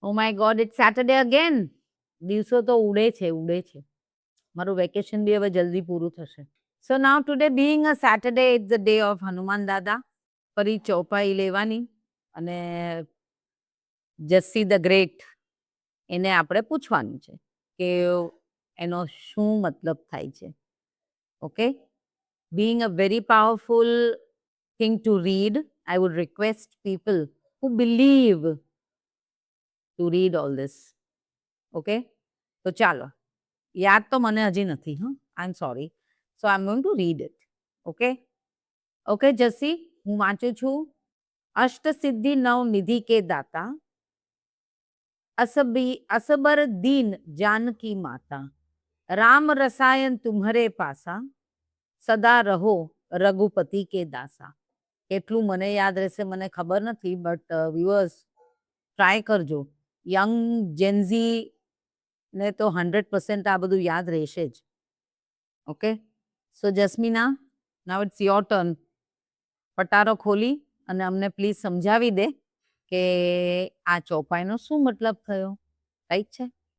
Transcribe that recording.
Oh my God, it's Saturday again. દિવસો તો ઉડે છે. મારું વેકેશન બી હવે જલ્દી પૂરું થશે. So now today being a Saturday, it's the day of Hanuman દાદા. ફરી ચોપાઈ લેવાની અને જસ્સી ધ ગ્રેટ એને આપણે પૂછવાનું છે કે એનો શું મતલબ થાય છે. Okay, being a very powerful thing to read, I would request people who believe to read all this. Okay, તો ચાલો, યાદ તો મને હજી નથી. I am sorry. So I am going to read it. Okay Jassi, હું વાંચું છું. અષ્ટ સિદ્ધિ નવ નિધિ કે દાતા, असबर दीन जानकी माता, राम रसायन तुम्हारे पासा, सदा रहो रघुपति के दासा. કેટલું મને યાદ રહેશે મને ખબર નથી, બટ વ્યુઅર્સ ટ્રાય કરજો. યંગ જેન્ઝી ને તો 100% આ બધું યાદ રહેશે જ. Okay, so Jasmina, now it's your turn. પટારો ખોલી અને અમને પ્લીઝ સમજાવી દે કે આ ચોપાઈનો શું મતલબ થયો. રાઈટ છે?